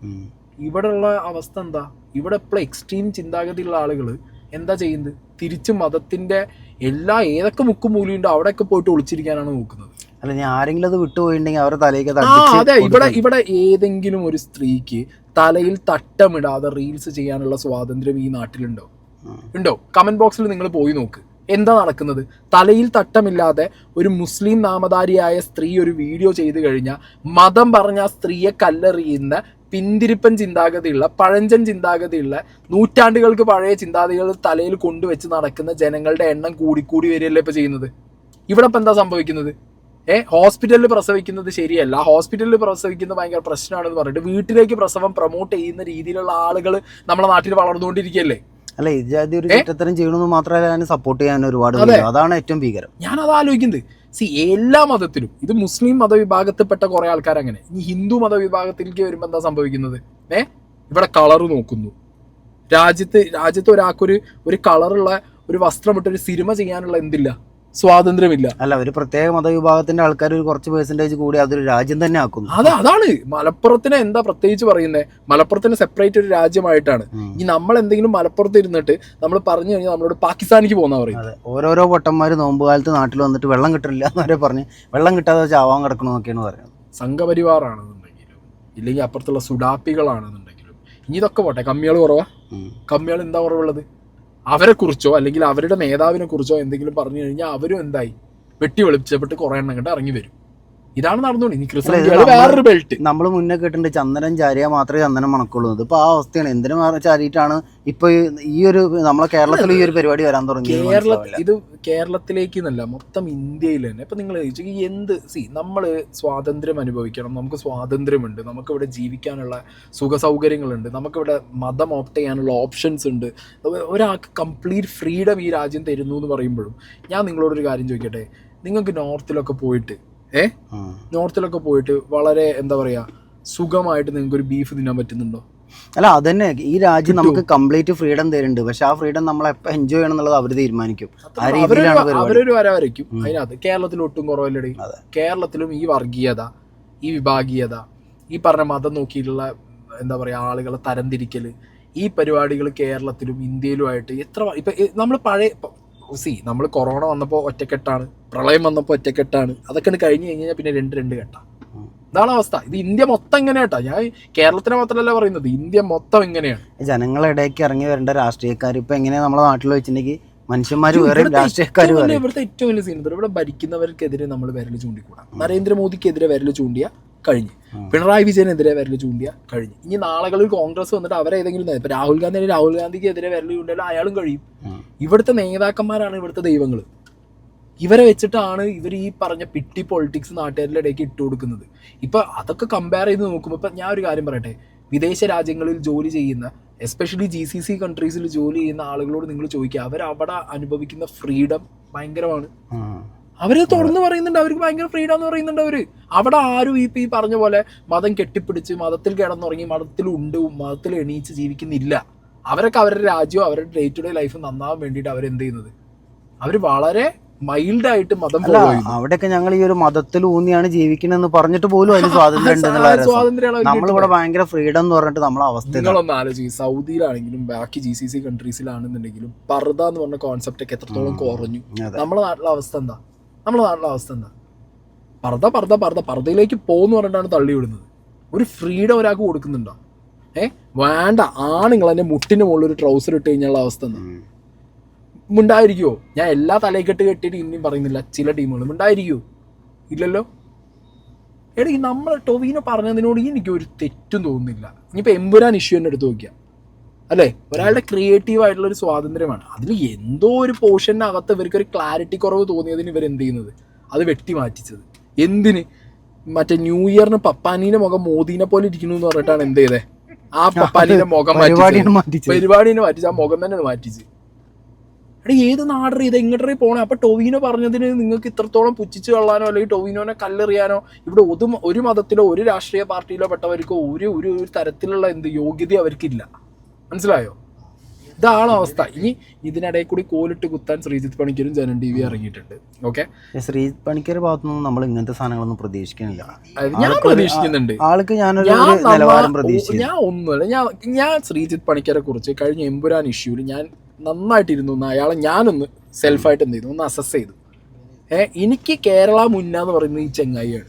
ഇവിടെ ഉള്ള അവസ്ഥ എന്താ? ഇവിടെ ഇപ്പോൾ എക്സ്ട്രീം ചിന്താഗതിയുള്ള ആളുകൾ എന്താ ചെയ്യുന്നത്? തിരിച്ച് മതത്തിന്റെ ഏതൊക്കെ മുക്കും മൂലയുണ്ടോ അവിടെയൊക്കെ പോയിട്ട് ഒളിച്ചിരിക്കാനാണ് നോക്കുന്നത്. അല്ല, ഞാൻ ആരെങ്കിലും അത് വിട്ടുപോയിട്ടുണ്ടെങ്കിൽ അവരുടെ തലയ്ക്ക് അതെ, ഇവിടെ ഏതെങ്കിലും ഒരു സ്ത്രീക്ക് തലയിൽ തട്ടമിടാതെ റീൽസ് ചെയ്യാനുള്ള സ്വാതന്ത്ര്യം ഈ നാട്ടിലുണ്ടോ? ഉണ്ടോ? കമന്റ് ബോക്സിൽ നിങ്ങൾ പോയി നോക്ക്. എന്താ നടക്കുന്നത്? തലയിൽ തട്ടമില്ലാതെ ഒരു മുസ്ലിം നാമധാരിയായ സ്ത്രീ ഒരു വീഡിയോ ചെയ്തു കഴിഞ്ഞാൽ മതം പറഞ്ഞ ആ സ്ത്രീയെ കല്ലെറിയുന്ന പിന്തിരിപ്പൻ ചിന്താഗതിയുള്ള പഴഞ്ചൻ ചിന്താഗതിയുള്ള നൂറ്റാണ്ടുകൾക്ക് പഴയ ചിന്താഗതികൾ തലയിൽ കൊണ്ടുവച്ച് നടക്കുന്ന ജനങ്ങളുടെ എണ്ണം കൂടിക്കൂടി വരികയല്ലേ ഇപ്പൊ ചെയ്യുന്നത്. ഇവിടെ ഇപ്പൊ എന്താ സംഭവിക്കുന്നത്? ഹോസ്പിറ്റലിൽ പ്രസവിക്കുന്നത് ശരിയല്ല, ഹോസ്പിറ്റലിൽ പ്രസവിക്കുന്നത് ഭയങ്കര പ്രശ്നമാണെന്ന് പറഞ്ഞിട്ട് വീട്ടിലേക്ക് പ്രസവം പ്രൊമോട്ട് ചെയ്യുന്ന രീതിയിലുള്ള ആളുകൾ നമ്മുടെ നാട്ടിൽ വളർന്നുകൊണ്ടിരിക്കുകയല്ലേ. അല്ല, ഇജാതി ഒരു കുറ്റത്തരം ചെയ്യണമെന്ന് മാത്രമല്ല ഞാൻ സപ്പോർട്ട് ചെയ്യാൻ ഒരുപാട്, അതാണ് ഏറ്റവും ഭീകരം. ഞാനത് ആലോചിക്കുന്നത്. എല്ലാ മതത്തിലും, ഇത് മുസ്ലിം മതവിഭാഗത്തിൽപ്പെട്ട കുറെ ആൾക്കാർ അങ്ങനെ. ഇനി ഹിന്ദു മതവിഭാഗത്തിലേക്ക് വരുമ്പോൾ എന്താ സംഭവിക്കുന്നത്? ഇവിടെ കളറ് നോക്കുന്നു. രാജ്യത്ത് ഒരാൾക്കൊരു കളറുള്ള ഒരു വസ്ത്രമിട്ട് ഒരു സിനിമ ചെയ്യാനുള്ള എന്തില്ല, സ്വാതന്ത്ര്യമില്ല. അല്ല, ഒരു പ്രത്യേക മതവിഭാഗത്തിന്റെ ആൾക്കാർ ഒരു കുറച്ച് പെർസെന്റേജ് കൂടി അതൊരു രാജ്യം തന്നെ ആക്കുന്നു. അതാണ് മലപ്പുറത്തിനെ എന്താ പ്രത്യേകിച്ച് പറയുന്നത്? മലപ്പുറത്തിന് സെപ്പറേറ്റ് ഒരു രാജ്യമായിട്ടാണ്. ഈ നമ്മൾ എന്തെങ്കിലും മലപ്പുറത്ത് ഇരുന്നിട്ട് നമ്മൾ പറഞ്ഞു കഴിഞ്ഞാൽ നമ്മളോട് പാകിസ്ഥാനിക്ക് പോകുന്ന പറയും. ഓരോരോ പൊട്ടന്മാര് നോമ്പ് കാലത്ത് നാട്ടിൽ വന്നിട്ട് വെള്ളം കിട്ടില്ല എന്നവരെ പറഞ്ഞ് വെള്ളം കിട്ടാതെ ചാവാൻ കിടക്കണമെന്നൊക്കെയാണ് പറയുന്നത്. സംഘപരിവാറാണെന്നുണ്ടെങ്കിലും ഇല്ലെങ്കിൽ അപ്പുറത്തുള്ള സുഡാപ്പികളാണെന്നുണ്ടെങ്കിലും ഇനി ഇതൊക്കെ പോട്ടെ, കമ്മികൾ കുറവാ. കമ്മികൾ എന്താ കുറവുള്ളത്? അവരെ കുറിച്ചോ അല്ലെങ്കിൽ അവരുടെ നേതാവിനെ കുറിച്ചോ എന്തെങ്കിലും പറഞ്ഞു കഴിഞ്ഞാൽ അവരും എന്തായി വെട്ടി വെളിച്ചപ്പെട്ട് കുറെ എണ്ണം കണ്ട് ഇറങ്ങി വരും. ഇതാണ് നടന്നുകൊണ്ട്. ഇനി ക്രിസ്ത്യൻ വേറൊരു ബെൽറ്റ് നമ്മൾ മുന്നേ കേട്ടിട്ടുണ്ട്, ചന്ദനം ചാരിയാൽ മാത്രമേ ചന്ദനം മണക്കുള്ളൂ. ഇപ്പൊ ആ അവസ്ഥയാണ്. എന്തിനു ചാരിയിട്ടാണ് ഇപ്പൊ ഈ ഒരു നമ്മളെ കേരളത്തിൽ ഈ ഒരു പരിപാടി വരാൻ തുടങ്ങി? ഇത് കേരളത്തിലേക്ക് എന്നല്ല, മൊത്തം ഇന്ത്യയിൽ തന്നെ. ഇപ്പൊ നിങ്ങൾ നമ്മൾ സ്വാതന്ത്ര്യം അനുഭവിക്കണം, നമുക്ക് സ്വാതന്ത്ര്യമുണ്ട്, നമുക്കിവിടെ ജീവിക്കാനുള്ള സുഖ സൗകര്യങ്ങളുണ്ട്, നമുക്കിവിടെ മതം ഓപ്റ്റ് ചെയ്യാനുള്ള ഓപ്ഷൻസ് ഉണ്ട്, ഒരാൾക്ക് കംപ്ലീറ്റ് ഫ്രീഡം ഈ രാജ്യം തരുന്നു എന്ന് പറയുമ്പോഴും ഞാൻ നിങ്ങളോടൊരു കാര്യം ചോദിക്കട്ടെ. നിങ്ങൾക്ക് നോർത്തിലൊക്കെ പോയിട്ട് വളരെ എന്താ പറയാ സുഖമായിട്ട് നിങ്ങൾക്ക് ഒരു ബീഫ് തിന്നാൻ പറ്റുന്നുണ്ടോ? അല്ല, അതന്നെ ഈ രാജ്യം നമുക്ക് കംപ്ലീറ്റ് ഫ്രീഡം തരുന്നുണ്ട്. പക്ഷെ ആ ഫ്രീഡം നമ്മൾ എപ്പോൾ എൻജോയ് ചെയ്യണം എന്നുള്ളത് അവർ തീരുമാനിക്കും. അവരൊരു വര വരയ്ക്കും. അതിനകത്ത് കേരളത്തിൽ ഒട്ടും കുറവല്ലടി. കേരളത്തിലും ഈ വർഗീയത, ഈ വിഭാഗീയത, ഈ പറഞ്ഞ മതം നോക്കിയിട്ടുള്ള എന്താ പറയാ ആളുകളെ തരംതിരിക്കല്, ഈ പരിപാടികൾ കേരളത്തിലും ഇന്ത്യയിലുമായിട്ട് എത്ര ഇപ്പൊ നമ്മൾ നമ്മൾ കൊറോണ വന്നപ്പോൾ ഒറ്റക്കെട്ടാണ്, പ്രളയം വന്നപ്പോൾ ഒറ്റക്കെട്ടാണ്, അതൊക്കെ കഴിഞ്ഞ് കഴിഞ്ഞാൽ പിന്നെ രണ്ട് കെട്ടാണ്. ഇതാണ് അവസ്ഥ. ഇത് ഇന്ത്യ മൊത്തം ഇങ്ങനെയാട്ടാ. ഞാൻ കേരളത്തിനെ മാത്രമല്ല പറയുന്നത്, ഇന്ത്യ മൊത്തം ഇങ്ങനെയാണ്. ജനങ്ങളിടയ്ക്ക് ഇറങ്ങി വരേണ്ട രാഷ്ട്രീയക്കാർ ഇപ്പൊ എങ്ങനെയാ നമ്മളെ നാട്ടിൽ വെച്ചിട്ടുണ്ടെങ്കിൽ മനുഷ്യന്മാര് വേറെ രാഷ്ട്രീയക്കാർ വേറെ. ഇവിടുത്തെ ഏറ്റവും വലിയ സീൻ ഇവിടെ ഭരിക്കുന്നവർക്കെതിരെ നമ്മൾ വിരൽ ചൂണ്ടിക്കൂടാ. നരേന്ദ്രമോദിക്കെതിരെ വിരൽ ചൂണ്ടിയ കഴിഞ്ഞ്. പിണറായി വിജയനെതിരെ വിരൽ ചൂണ്ടിയ കഴിഞ്ഞ്. ഇനി നാളുകളിൽ കോൺഗ്രസ് വന്നിട്ട് അവരേതെങ്കിലും ഇപ്പൊ രാഹുൽ ഗാന്ധിക്ക് എതിരെ വിരൽ ചൂണ്ടിയാലും അയാളും കഴിയും. ഇവിടുത്തെ നേതാക്കന്മാരാണ് ഇവിടുത്തെ ദൈവങ്ങൾ. ഇവരെ വെച്ചിട്ടാണ് ഇവർ ഈ പറഞ്ഞ പിട്ടി പൊളിറ്റിക്സ് നാട്ടുകാരുടെ ഇടയ്ക്ക് ഇട്ട് കൊടുക്കുന്നത്. ഇപ്പൊ അതൊക്കെ കമ്പയർ ചെയ്ത് നോക്കുമ്പോൾ ഇപ്പൊ ഞാൻ ഒരു കാര്യം പറയട്ടെ, വിദേശ രാജ്യങ്ങളിൽ ജോലി ചെയ്യുന്ന എസ്പെഷ്യലി GCC കൺട്രീസിൽ ജോലി ചെയ്യുന്ന ആളുകളോട് നിങ്ങൾ ചോദിക്കുക, അവരവിടെ അനുഭവിക്കുന്ന ഫ്രീഡം ഭയങ്കരമാണ്. അവര് തുറന്ന് പറയുന്നുണ്ട്, അവർക്ക് ഭയങ്കര ഫ്രീഡം എന്ന് പറയുന്നുണ്ട്. അവിടെ ആരും ഈ പറഞ്ഞ പോലെ മതം കെട്ടിപ്പിടിച്ച് മതത്തിൽ കിടന്നുറങ്ങി മതത്തിൽ എണീച്ച് ജീവിക്കുന്നില്ല. അവരൊക്കെ അവരുടെ രാജ്യവും അവരുടെ ഡേ ടു ഡേ ലൈഫ് നന്നാവാൻ വേണ്ടിയിട്ട് അവരെന്ത് ചെയ്യുന്നത്, അവർ വളരെ മൈൽഡായിട്ട് മതം ഫോളോ ചെയ്യുന്നു. അവിടെയൊക്കെ ഞങ്ങൾ ഈ ഒരു മതത്തിൽ ഊന്നിയാണ് ജീവിക്കണെന്ന് പറഞ്ഞിട്ട് പോലും അതിന് സ്വാതന്ത്ര്യം. നമ്മളിവിടെ ഭയങ്കര ഫ്രീഡം എന്ന് പറഞ്ഞിട്ട് നമ്മളെ അവസ്ഥ നിങ്ങളൊന്ന് ആലോചിക്കും. സൗദിയിലാണെങ്കിലും ബാക്കി GCC കൺട്രീസിലാണെന്നുണ്ടെങ്കിലും പർദ്ദ എന്ന് പറഞ്ഞ കോൺസെപ്റ്റ് ഒക്കെ എത്രത്തോളം കുറഞ്ഞു. നമ്മളെ നാട്ടിലെ അവസ്ഥ എന്താ? പർദ്ദയിലേക്ക് പോകുന്നു പറഞ്ഞിട്ടാണ് തള്ളി വിടുന്നത്. ഒരു ഫ്രീഡം ഒരാൾക്ക് കൊടുക്കുന്നുണ്ടോ? വേണ്ട, ആണുങ്ങൾ എന്നെ മുട്ടിന് മുകളിൽ ഒരു ട്രൗസർ ഇട്ട് കഴിഞ്ഞുള്ള അവസ്ഥ എന്താ? ഉണ്ടായിരിക്കുമോ? ഞാൻ എല്ലാ തലയെക്കെട്ട് കെട്ടിയിട്ട് ഇനിയും പറയുന്നില്ല, ചില ടീമുകളും ഉണ്ടായിരിക്കുമോ? ഇല്ലല്ലോ. എടീ, നമ്മൾ ടൊവിനോ പറഞ്ഞതിനോട് എനിക്കൊരു തെറ്റും തോന്നുന്നില്ല. ഇനിയിപ്പോൾ എമ്പുരാൻ ഇഷ്യൂ തന്നെ എടുത്ത് നോക്കിയാൽ അല്ലേ, ഒരാളുടെ ക്രിയേറ്റീവ് ആയിട്ടുള്ള ഒരു സ്വാതന്ത്ര്യമാണ്. അതിൽ എന്തോ ഒരു പോർഷനകത്ത് ഇവർക്കൊരു ക്ലാരിറ്റി കുറവ് തോന്നിയതിന് ഇവരെന്ത് ചെയ്യുന്നത്, അത് വെട്ടി മാറ്റിച്ചത്. എന്തിന്? മറ്റേ ന്യൂ ഇയറിന് പപ്പാനീന്റെ മുഖം മോദീനെ പോലെ ഇരിക്കുന്നു എന്ന് പറഞ്ഞിട്ടാണ് എന്ത് ചെയ്തേ, ആ പപ്പാനീന്റെ മുഖം പരിപാടിനെ മാറ്റിച്ച് ആ മുഖം തന്നെ മാറ്റിച്ച്. എടാ, ഏത് നാടറി ഇത് എങ്ങോട്ടറി പോണേ? അപ്പൊ ടൊവിനോ പറഞ്ഞതിന് നിങ്ങൾക്ക് ഇത്രത്തോളം പുച്ഛിച്ച് കൊള്ളാനോ അല്ലെങ്കിൽ ടൊവിനോനെ കല്ലെറിയാനോ ഇവിടെ ഒരു മതത്തിലോ ഒരു രാഷ്ട്രീയ പാർട്ടിയിലോ പെട്ടവർക്കോ ഒരു തരത്തിലുള്ള യോഗ്യത അവർക്കില്ല. മനസ്സിലായോ? ഇതാണ് അവസ്ഥ. ഇനി ഇതിനിടയിൽ കൂടി കോലിട്ട് കുത്താൻ ശ്രീജിത്ത് പണിക്കരും ജനം TV ഇറങ്ങിയിട്ടുണ്ട്. ഓക്കെ, ശ്രീജിത്ത് പണിക്കർ ഭാഗത്തുനിന്നും നമ്മൾ ഇങ്ങനത്തെ സാധനങ്ങളൊന്നും പ്രതീക്ഷിക്കുന്നില്ല. ഞാൻ പ്രതീക്ഷിക്കുന്നുണ്ട്. ആൾക്ക് നിലവാരം പ്രതീക്ഷിച്ചു. ഞാൻ ഒന്നുമല്ല, ഞാൻ ശ്രീജിത്ത് പണിക്കരെ കുറിച്ച് കഴിഞ്ഞ എമ്പുരാൻ ഇഷ്യൂല് ഞാൻ നന്നായിട്ടിരുന്നു. അയാളെ ഞാനൊന്ന് സെൽഫായിട്ട് എന്ത് ചെയ്തു, ഒന്ന് അസസ് ചെയ്തു. എനിക്ക് കേരള മുന്നാന്ന് പറയുന്നത് ഈ ചെങ്ങായിയാണ്.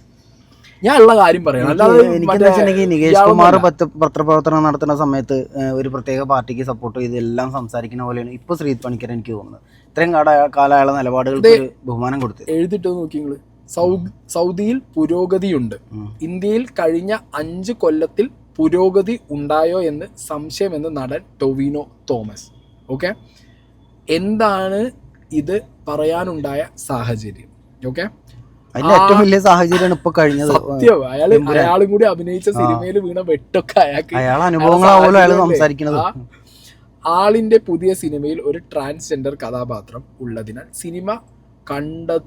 ഞാൻ ഉള്ള കാര്യം പറയണം. എനിക്കെന്താ നികേഷ് കുമാർ പത്രപ്രവർത്തനം നടത്തുന്ന സമയത്ത് ഒരു പ്രത്യേക പാർട്ടിക്ക് സപ്പോർട്ട് ചെയ്ത് എല്ലാം സംസാരിക്കുന്ന പോലെയാണ് ഇപ്പൊ ശ്രീജിത്ത് പണിക്കർ എനിക്ക് തോന്നുന്നത്. ഇത്രയും കാലം അയാളെ നിലപാടുകൾക്ക് ബഹുമാനം കൊടുത്ത് എഴുതിട്ട് നോക്കി നിങ്ങള്. സൗദിയിൽ പുരോഗതിയുണ്ട്, ഇന്ത്യയിൽ കഴിഞ്ഞ 5 കൊല്ലത്തിൽ പുരോഗതി ഉണ്ടായോ എന്ന് സംശയമെന്ന് നടൻ ടൊവിനോ തോമസ്. ഓക്കെ, എന്താണ് ഇത് പറയാനുണ്ടായ സാഹചര്യം? ഓക്കെ, അതിന്റെ ഏറ്റവും വലിയ സാഹചര്യമാണ് ഇപ്പൊ കഴിഞ്ഞത്. സത്യം, അയാളും കൂടി അഭിനയിച്ച സിനിമയിൽ വീണ വെട്ടൊക്കെ അയാളെ അനുഭവങ്ങളാവുമല്ലോ അയാൾ സംസാരിക്കുന്നത്. ആളിന്റെ പുതിയ സിനിമയിൽ ഒരു ട്രാൻസ്ജെൻഡർ കഥാപാത്രം ഉള്ളതിനാൽ സിനിമ കണ്ടം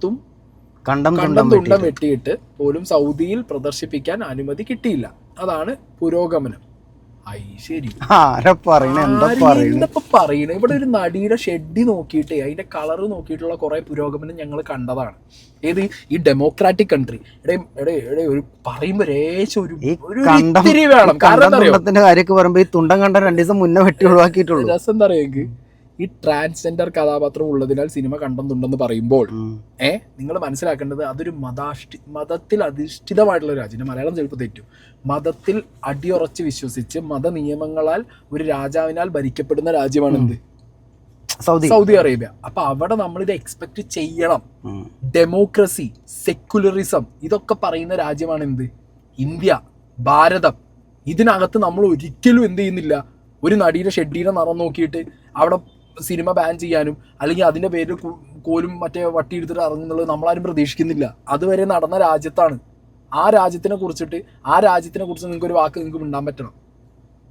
തുണ്ടം വെട്ടിയിട്ട് പോലും സൗദിയിൽ പ്രദർശിപ്പിക്കാൻ അനുമതി കിട്ടിയില്ല. അതാണ് പുരോഗമനം. ശരി, എന്താ പറയണ? ഇവിടെ ഒരു നടിയുടെ ഷെഡ് നോക്കിയിട്ട് അതിന്റെ കളർ നോക്കിയിട്ടുള്ള കുറെ പുരോഗമനം ഞങ്ങൾ കണ്ടതാണ്. ഏത് ഈ ഡെമോക്രാറ്റിക് കൺട്രി. ഒരു പറയുമ്പോ വേണം. കാരണം കാര്യമൊക്കെ പറയുമ്പോ ഈ തുണ്ടം കണ്ട 2 ദിവസം മുന്നേ വെട്ടി ഒഴിവാക്കിയിട്ടുള്ളൂ. രസം എന്താ പറയുക, ഈ ട്രാൻസ്ജെൻഡർ കഥാപാത്രം ഉള്ളതിനാൽ സിനിമ കണ്ടെന്നുണ്ടെന്ന് പറയുമ്പോൾ നിങ്ങൾ മനസ്സിലാക്കേണ്ടത് അതൊരു മതത്തിൽ അധിഷ്ഠിതമായിട്ടുള്ള രാജ്യം. മലയാളം ചിലപ്പോൾ തെറ്റും. മതത്തിൽ അടിയുറച്ച് വിശ്വസിച്ച് മത നിയമങ്ങളാൽ ഒരു രാജാവിനാൽ ഭരിക്കപ്പെടുന്ന രാജ്യമാണ് എന്ത്? Saudi Arabia. അപ്പൊ അവിടെ നമ്മൾ ഇത് എക്സ്പെക്ട് ചെയ്യണം. ഡെമോക്രസി, സെക്യുലറിസം ഇതൊക്കെ പറയുന്ന രാജ്യമാണ് എന്ത്? ഇന്ത്യ, ഭാരതം. ഇതിനകത്ത് നമ്മൾ ഒരിക്കലും എന്ത് ചെയ്യുന്നില്ല, ഒരു നടിയുടെ ഷെഡിയുടെ നിറം നോക്കിയിട്ട് അവിടെ സിനിമ ബാൻ ചെയ്യാനും അല്ലെങ്കിൽ അതിന്റെ പേരിൽ കോലും മറ്റേ വട്ടിയെടുത്തിട്ട് ഇറങ്ങുന്നുള്ളത് നമ്മളാരും പ്രതീക്ഷിക്കുന്നില്ല. അതുവരെ നടന്ന രാജ്യത്താണ്. ആ രാജ്യത്തിനെ കുറിച്ച് നിങ്ങൾക്ക് ഒരു വാക്ക് നിങ്ങൾക്ക് മിണ്ടാൻ പറ്റണം.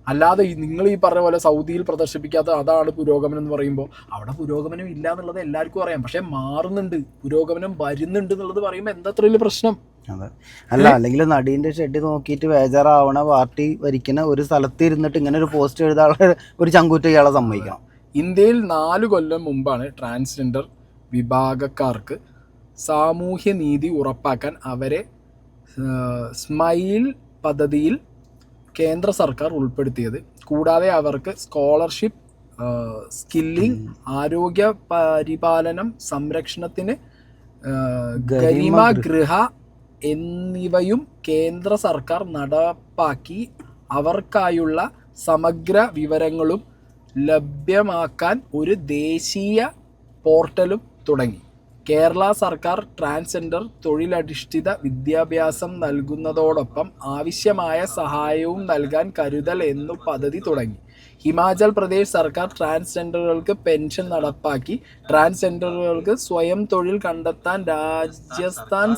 അല്ലാതെ നിങ്ങൾ ഈ പറഞ്ഞ പോലെ സൗദിയിൽ പ്രദർശിപ്പിക്കാത്ത അതാണ് പുരോഗമനം എന്ന് പറയുമ്പോൾ അവിടെ പുരോഗമനം ഇല്ല എന്നുള്ളത് എല്ലാവർക്കും അറിയാം. പക്ഷെ മാറുന്നുണ്ട്, പുരോഗമനം വരുന്നുണ്ട് എന്നുള്ളത് പറയുമ്പോൾ എന്താ അത്ര വലിയ പ്രശ്നം? അതെ, അല്ല അല്ലെങ്കിൽ നടീന്റെ ഷെഡ് നോക്കിയിട്ട് ബേജാറാവണ പാർട്ടി ഭരിക്കുന്ന ഒരു സ്ഥലത്ത് ഇരുന്നിട്ട് ഇങ്ങനെ ഒരു പോസ്റ്റ് എഴുതാനുള്ള ഒരു ചങ്കൂറ്റ ഇയാളെ സമ്മതിക്കണം. ഇന്ത്യയിൽ 4 കൊല്ലം മുമ്പാണ് ട്രാൻസ്ജെൻഡർ വിഭാഗക്കാർക്ക് സാമൂഹ്യ നീതി ഉറപ്പാക്കാൻ അവരെ സ്മൈൽ പദ്ധതിയിൽ കേന്ദ്ര സർക്കാർ ഉൾപ്പെടുത്തിയത്. കൂടാതെ അവർക്ക് സ്കോളർഷിപ്പ്, സ്കില്ലിംഗ്, ആരോഗ്യ പരിപാലനം, സംരക്ഷണത്തിന് ഗരിമ ഗൃഹ എന്നിവയും കേന്ദ്ര സർക്കാർ നടപ്പാക്കി അവർക്കായുള്ള സമഗ്ര വിവരങ്ങളും ലഭ്യമാക്കാൻ ഒരു ദേശീയ പോർട്ടലും തുടങ്ങി. കേരള സർക്കാർ ട്രാൻസ്ജെൻഡർ തൊഴിലധിഷ്ഠിത വിദ്യാഭ്യാസം നൽകുന്നതോടൊപ്പം ആവശ്യമായ സഹായവും നൽകാൻ കരുതൽ എന്നു പദ്ധതി തുടങ്ങി. ഹിമാചൽ പ്രദേശ് സർക്കാർ ട്രാൻസ്ജെൻഡറുകൾക്ക് പെൻഷൻ നടപ്പാക്കി. ട്രാൻസ്ജെൻഡറുകൾക്ക് സ്വയം തൊഴിൽ കണ്ടെത്താൻ രാജസ്ഥാൻ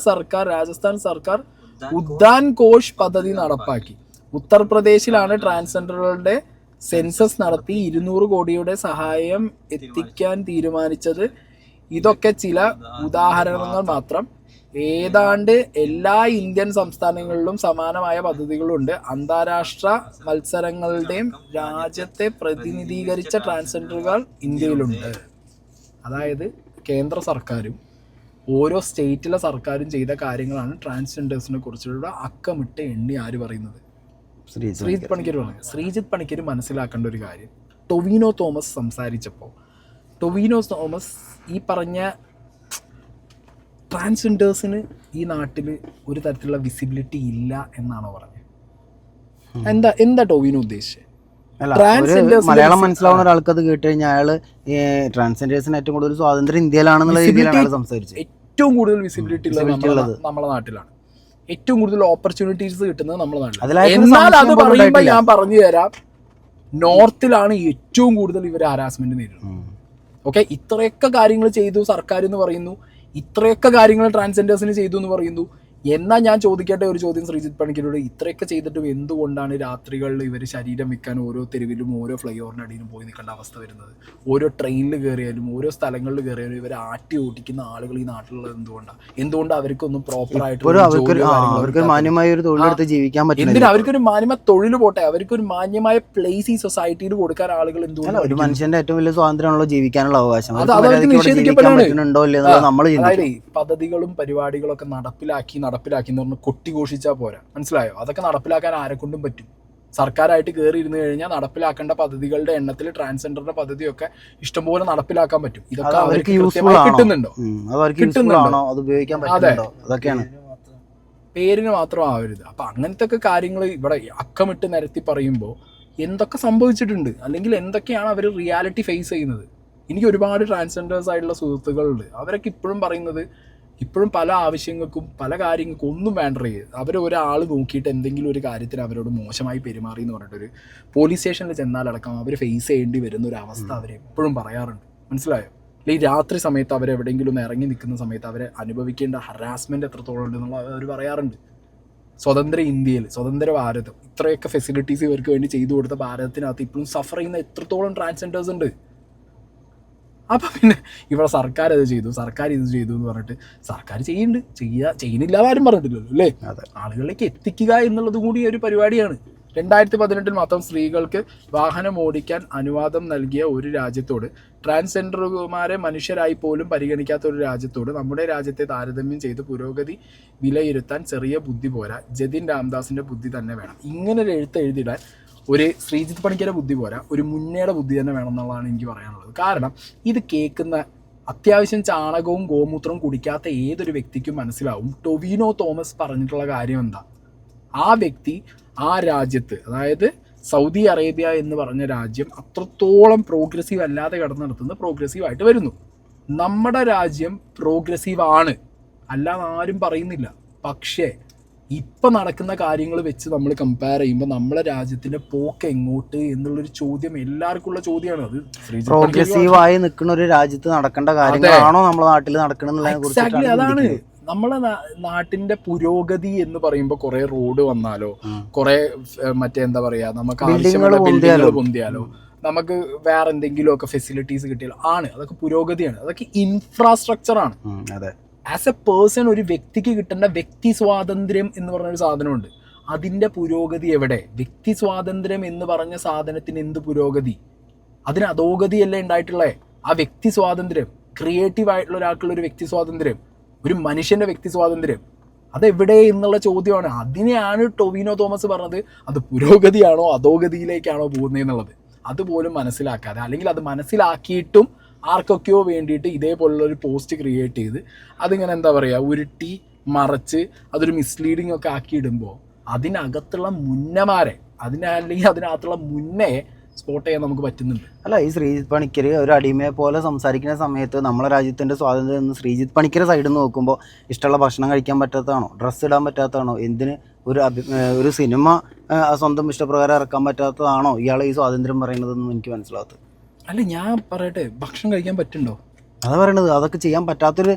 സർക്കാർ ഉദ്ധാൻ കോഷ് പദ്ധതി നടപ്പാക്കി. ഉത്തർപ്രദേശിലാണ് ട്രാൻസ്ജെൻഡറുകളുടെ സെൻസസ് നടത്തി 200 കോടിയുടെ സഹായം എത്തിക്കാൻ തീരുമാനിച്ചത്. ഇതൊക്കെ ചില ഉദാഹരണങ്ങൾ മാത്രം. ഏതാണ്ട് എല്ലാ ഇന്ത്യൻ സംസ്ഥാനങ്ങളിലും സമാനമായ പദ്ധതികളുണ്ട്. അന്താരാഷ്ട്ര മത്സരങ്ങളുടെയും രാജ്യത്തെ പ്രതിനിധീകരിച്ച ട്രാൻസ്ജെൻഡറുകൾ ഇന്ത്യയിലുണ്ട്. അതായത് കേന്ദ്ര സർക്കാരും ഓരോ സ്റ്റേറ്റിലെ സർക്കാരും ചെയ്ത കാര്യങ്ങളാണ് ട്രാൻസ്ജെൻഡേഴ്സിനെ കുറിച്ചുള്ള അക്കമിട്ട് എണ്ണി ആര് പറയുന്നത്? ശ്രീജിത്ത് പണിക്കർ പറഞ്ഞു. ശ്രീജിത്ത് പണിക്കർ മനസ്സിലാക്കേണ്ട ഒരു കാര്യം, ടൊവിനോ തോമസ് സംസാരിച്ചപ്പോൾ ടൊവിനോ തോമസ് ഈ പറഞ്ഞ ട്രാൻസ്ജെൻഡേഴ്സിന് ഈ നാട്ടിൽ ഒരു തരത്തിലുള്ള വിസിബിലിറ്റി ഇല്ല എന്നാണോ പറഞ്ഞത്? എന്താ ടൊവിനോ ഉദ്ദേശിച്ചത്? മലയാളം മനസ്സിലാവുന്ന ഒരാൾക്ക് അത് കേട്ട് കഴിഞ്ഞാൽ അയാള് ട്രാൻസ്ജെൻഡേഴ്സിന് ഏറ്റവും കൂടുതൽ സ്വാതന്ത്ര്യം ഇന്ത്യയിലാണെന്നുള്ള രീതിയിലാണ് സംസാരിച്ചത്. ഏറ്റവും കൂടുതൽ വിസിബിലിറ്റി ഉള്ളത് നമ്മുടെ നാട്ടിലാണ്. ഏറ്റവും കൂടുതൽ ഓപ്പർച്യൂണിറ്റീസ് കിട്ടുന്നത് നമ്മുടെ നാട്ടിലാണ്. എന്നാൽ അത് പറയുമ്പോൾ ഞാൻ പറഞ്ഞു തരാം, നോർത്തിലാണ് ഏറ്റവും കൂടുതൽ ഇവർ ഹാരാസ്മെന്റ് നേരിടുന്നത്. ഓക്കെ, ഇത്രയൊക്കെ കാര്യങ്ങൾ ചെയ്തു സർക്കാർ എന്ന് പറയുന്നു, ഇത്രയൊക്കെ കാര്യങ്ങൾ ട്രാൻസ്ജെൻഡേഴ്സിന് ചെയ്തു എന്ന് പറയുന്നു. എന്നാൽ ഞാൻ ചോദിക്കട്ടെ ഒരു ചോദ്യം ശ്രീജിത്ത് പണിക്കരോട്, ഇത്രയൊക്കെ ചെയ്തിട്ടും എന്തുകൊണ്ടാണ് രാത്രികളിൽ ഇവർ ശരീരം വെക്കാൻ ഓരോ തെരുവിലും ഓരോ ഫ്ലൈ ഓവറിനടിയിലും പോയി നിൽക്കേണ്ട അവസ്ഥ വരുന്നത്? ഓരോ ട്രെയിനിൽ കയറിയാലും ഓരോ സ്ഥലങ്ങളിൽ കയറിയാലും ഇവർ ആട്ടി ഓടിക്കുന്ന ആളുകൾ ഈ നാട്ടിലുള്ളത് എന്തുകൊണ്ടാണ് അവർക്കൊന്നും പ്രോപ്പറായിട്ട് മാന്യമായ ഒരു തൊഴിലെടുത്ത് ജീവിക്കാൻ പറ്റില്ല? എന്തിനാ അവർക്കൊരു മാന്യമായ തൊഴിൽ പോട്ടെ, അവർക്കൊരു മാന്യമായ പ്ലേസ് ഈ സൊസൈറ്റിയിൽ കൊടുക്കാൻ ആളുകൾ എന്തുകൊണ്ടാണ്? ഒരു മനുഷ്യന്റെ ഏറ്റവും വലിയ സ്വാതന്ത്ര്യമാണല്ലോ ജീവിക്കാനുള്ള അവകാശം. അത് നിഷേധിക്കപ്പെടാനുണ്ടോ? അതായത് പദ്ധതികളും പരിപാടികളും ഒക്കെ നടപ്പിലാക്കി എന്ന് പറഞ്ഞ് കൊട്ടിഘോഷിച്ചാൽ പോരാ, മനസ്സിലായോ? അതൊക്കെ നടപ്പിലാക്കാൻ ആരെക്കൊണ്ടും പറ്റും. സർക്കാരായിട്ട് കയറി ഇരുന്ന് കഴിഞ്ഞാൽ നടപ്പിലാക്കേണ്ട പദ്ധതികളുടെ എണ്ണത്തിൽ ട്രാൻസ്ജെൻഡറിന്റെ പദ്ധതിയൊക്കെ ഇഷ്ടംപോലെ നടപ്പിലാക്കാൻ പറ്റും. ഇതൊക്കെ അവർക്ക് കിട്ടുന്നുണ്ടോ? അതൊക്കെയാണ് പേരിന് മാത്രം ആവരുത്. അപ്പൊ അങ്ങനത്തെ ഒക്കെ കാര്യങ്ങൾ ഇവിടെ അക്കമിട്ട് നിരത്തി പറയുമ്പോൾ എന്തൊക്കെ സംഭവിച്ചിട്ടുണ്ട്, അല്ലെങ്കിൽ എന്തൊക്കെയാണ് അവർ റിയാലിറ്റി ഫേസ് ചെയ്യുന്നത്? എനിക്ക് ഒരുപാട് ട്രാൻസ്ജെൻഡേഴ്സ് ആയിട്ടുള്ള സുഹൃത്തുക്കളുണ്ട്. അവരൊക്കെ ഇപ്പോഴും പറയുന്നത്, ഇപ്പോഴും പല ആവശ്യങ്ങൾക്കും പല കാര്യങ്ങൾക്കും ഒന്നും വേണ്ടേ, ഒരാൾ നോക്കിയിട്ട് എന്തെങ്കിലും ഒരു കാര്യത്തിന് അവരോട് മോശമായി പെരുമാറി എന്ന് പറഞ്ഞിട്ടൊരു പോലീസ് സ്റ്റേഷനിൽ ചെന്നാലടക്കം അവർ ഫേസ് ചെയ്യേണ്ടി വരുന്ന ഒരു അവസ്ഥ അവരെപ്പോഴും പറയാറുണ്ട്, മനസ്സിലായോ? അല്ലെങ്കിൽ രാത്രി സമയത്ത് അവരെവിടെയെങ്കിലും ഒന്ന് ഇറങ്ങി നിൽക്കുന്ന സമയത്ത് അവരെ അനുഭവിക്കേണ്ട ഹറാസ്മെൻറ്റ് എത്രത്തോളം ഉണ്ടെന്നുള്ള അവർ പറയാറുണ്ട്. സ്വതന്ത്ര ഇന്ത്യയിൽ, സ്വതന്ത്ര ഭാരതം, ഇത്രയൊക്കെ ഫെസിലിറ്റീസ് ഇവർക്ക് വേണ്ടി ചെയ്തു കൊടുത്ത ഭാരതത്തിനകത്ത് ഇപ്പോഴും സഫർ ചെയ്യുന്ന എത്രത്തോളം ട്രാൻസ്ജെൻഡേഴ്സ് ഉണ്ട്. അപ്പം പിന്നെ ഇവിടെ സർക്കാർ അത് ചെയ്തു, സർക്കാർ ഇത് ചെയ്തു എന്ന് പറഞ്ഞിട്ട് സർക്കാർ ചെയ്യുന്നില്ല ആരും പറഞ്ഞിട്ടില്ലല്ലോ അല്ലേ? ആളുകളിലേക്ക് എത്തിക്കുക എന്നുള്ളതും കൂടി ഒരു പരിപാടിയാണ്. 2018 മാത്രം സ്ത്രീകൾക്ക് വാഹനം ഓടിക്കാൻ അനുവാദം നൽകിയ ഒരു രാജ്യത്തോട്, ട്രാൻസ്ജെൻഡർമാരെ മനുഷ്യരായി പോലും പരിഗണിക്കാത്ത ഒരു രാജ്യത്തോട് നമ്മുടെ രാജ്യത്തെ താരതമ്യം ചെയ്ത് പുരോഗതി വിലയിരുത്താൻ ചെറിയ ബുദ്ധി പോരാ, ജതിൻ രാംദാസിന്റെ ബുദ്ധി തന്നെ വേണം. ഇങ്ങനെ ഒരു എഴുതിടാൻ ഒരു ശ്രീജിത്ത് പണിക്കരുടെ ബുദ്ധി പോരാ, ഒരു മുന്നേയുടെ ബുദ്ധി തന്നെ വേണം എന്നുള്ളതാണ് എനിക്ക് പറയാനുള്ളത്. കാരണം ഇത് കേൾക്കുന്ന അത്യാവശ്യം ചാണകവും ഗോമൂത്രവും കുടിക്കാത്ത ഏതൊരു വ്യക്തിക്കും മനസ്സിലാവും ടൊവിനോ തോമസ് പറഞ്ഞിട്ടുള്ള കാര്യം എന്താ. ആ വ്യക്തി ആ രാജ്യത്ത്, അതായത് സൗദി അറേബ്യ എന്ന് പറഞ്ഞ രാജ്യം അത്രത്തോളം പ്രോഗ്രസീവ് അല്ലാതെ കിടന്ന് നടത്തുന്നത് പ്രോഗ്രസീവായിട്ട് വരുന്നു. നമ്മുടെ രാജ്യം പ്രോഗ്രസീവ് ആണ്, അല്ലാതെ ആരും പറയുന്നില്ല. പക്ഷേ ഇപ്പം നടക്കുന്ന കാര്യങ്ങൾ വെച്ച് നമ്മൾ കമ്പയർ ചെയ്യുമ്പോൾ നമ്മളെ രാജ്യത്തിന്റെ പോക്ക് എങ്ങോട്ട് എന്നുള്ളൊരു ചോദ്യം എല്ലാവർക്കും ഉള്ള ചോദ്യമാണ്. അത് പ്രോഗ്രസീവായി നിൽക്കുന്ന ഒരു രാജ്യത്ത് നടക്കേണ്ട കാര്യങ്ങളാണോ നമ്മുടെ നാട്ടിൽ നടക്കണമെന്നുള്ളതിനെ കുറിച്ച് എക്സാക്ട്ലി അതാണ്. നമ്മളെ നാട്ടിന്റെ പുരോഗതി എന്ന് പറയുമ്പോൾ കുറെ റോഡ് വന്നാലോ, കുറെ എന്താ പറയാ, നമുക്ക് ആവശ്യമുള്ള ബിൽഡിങ്ങുകൾ പൊന്തിയാലോ, നമുക്ക് വേറെ എന്തെങ്കിലും ഒക്കെ ഫെസിലിറ്റീസ് കിട്ടിയാലോ ആണ്, അതൊക്കെ പുരോഗതിയാണ്. അതൊക്കെ ഇൻഫ്രാസ്ട്രക്ചർ ആണ്. ആസ് എ പേഴ്സൺ ഒരു വ്യക്തിക്ക് കിട്ടേണ്ട വ്യക്തി സ്വാതന്ത്ര്യം എന്ന് പറഞ്ഞൊരു സാധനമുണ്ട്. അതിൻ്റെ പുരോഗതി എവിടെ? വ്യക്തി സ്വാതന്ത്ര്യം എന്ന് പറഞ്ഞ സാധനത്തിന് എന്ത് പുരോഗതി? അതിന് അധോഗതിയല്ലേ ഉണ്ടായിട്ടുള്ളത്? ആ വ്യക്തി സ്വാതന്ത്ര്യം, ക്രിയേറ്റീവ് ആയിട്ടുള്ള ഒരാൾക്കുള്ള ഒരു വ്യക്തി സ്വാതന്ത്ര്യം, ഒരു മനുഷ്യൻ്റെ വ്യക്തി സ്വാതന്ത്ര്യം, അതെവിടെ എന്നുള്ള ചോദ്യമാണ്. അതിനെയാണ് ടൊവിനോ തോമസ് പറഞ്ഞത് അത് പുരോഗതിയാണോ അധോഗതിയിലേക്കാണോ പോകുന്നതെന്നുള്ളത്. അതുപോലും മനസ്സിലാക്കാതെ, അല്ലെങ്കിൽ അത് മനസ്സിലാക്കിയിട്ടും ആർക്കൊക്കെയോ വേണ്ടിയിട്ട് ഇതേപോലുള്ളൊരു പോസ്റ്റ് ക്രിയേറ്റ് ചെയ്ത് അതിങ്ങനെ എന്താ പറയുക ഉരുട്ടി മറച്ച് അതൊരു മിസ്ലീഡിങ് ഒക്കെ ആക്കി ഇടുമ്പോൾ അതിനകത്തുള്ള മുന്നമാരെ അല്ലെങ്കിൽ അതിനകത്തുള്ള മുന്നേ സ്പോട്ട് ചെയ്യാൻ നമുക്ക് പറ്റുന്നുണ്ട്. അല്ല, ഈ ശ്രീജിത്ത് പണിക്കർ ഒരു അടിമയെ പോലെ സംസാരിക്കുന്ന സമയത്ത് നമ്മളെ രാജ്യത്തിൻ്റെ സ്വാതന്ത്ര്യം നിന്ന് ശ്രീജിത്ത് പണിക്കരെ സൈഡിൽ നിന്ന് നോക്കുമ്പോൾ ഇഷ്ടമുള്ള ഭക്ഷണം കഴിക്കാൻ പറ്റാത്തതാണോ, ഡ്രസ്സ് ഇടാൻ പറ്റാത്തതാണോ, എന്തിന് ഒരു സിനിമ സ്വന്തം ഇഷ്ടപ്രകാരം ഇറക്കാൻ പറ്റാത്തതാണോ ഇയാളെ ഈ സ്വാതന്ത്ര്യം പറയുന്നതെന്ന് എനിക്ക് മനസ്സിലാകത്തത്. അല്ല ഞാൻ പറയട്ടെ, ഭക്ഷണം കഴിക്കാൻ പറ്റുന്നുണ്ടോ? അതാ പറയണത്, അതൊക്കെ ചെയ്യാൻ പറ്റാത്തൊരു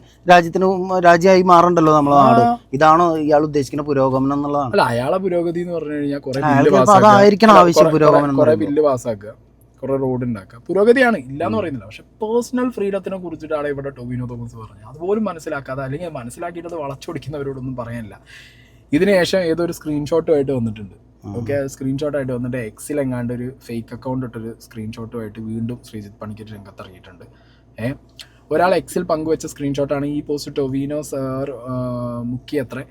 രാജ്യമായി മാറണ്ടല്ലോ നമ്മളെ നാട്. ഇതാണോ ഇയാൾ ഉദ്ദേശിക്കുന്ന പുരോഗമനം എന്നുള്ളതാണ്? അല്ല, അയാളെ പുരോഗതി എന്ന് പറഞ്ഞു കഴിഞ്ഞാൽ അതായിരിക്കണം ആവശ്യം. പുരോഗമനം കുറെ ബില്ല് പാസ്സാക്കുക, കുറെ റോഡ് ഉണ്ടാക്കുക, പുരോഗതിയാണ്, ഇല്ലാന്ന് പറയുന്നില്ല. പക്ഷെ പേഴ്സണൽ ഫ്രീഡത്തിനെ കുറിച്ചിട്ടാണ് ഇവിടെ ടൊവിനോ തോമസ് പറഞ്ഞത്. അതുപോലും മനസ്സിലാക്കാതെ, അല്ലെങ്കിൽ മനസ്സിലാക്കിയിട്ട് വളച്ചൊടിക്കുന്നവരോടൊന്നും പറയാനില്ല. ഇതിനുശേഷം ഏതൊരു സ്ക്രീൻഷോട്ടുമായിട്ട് വന്നിട്ടുണ്ട്. ഓക്കെ, സ്ക്രീൻഷോട്ടായിട്ട് വന്നിട്ട് എക്സിൽ എങ്ങാണ്ട് ഒരു ഫേക്ക് അക്കൗണ്ട് ഇട്ടൊരു സ്ക്രീൻഷോട്ടുമായിട്ട് വീണ്ടും ശ്രീജിത്ത് പണിക്കർ രംഗത്തിറങ്ങിയിട്ടുണ്ട്. ഒരാൾ എക്സിൽ പങ്കുവെച്ച സ്ക്രീൻഷോട്ടാണ് ഈ പോസ്റ്റ്. ടൊവിനോ സാർ മുക്കിയത്രേ.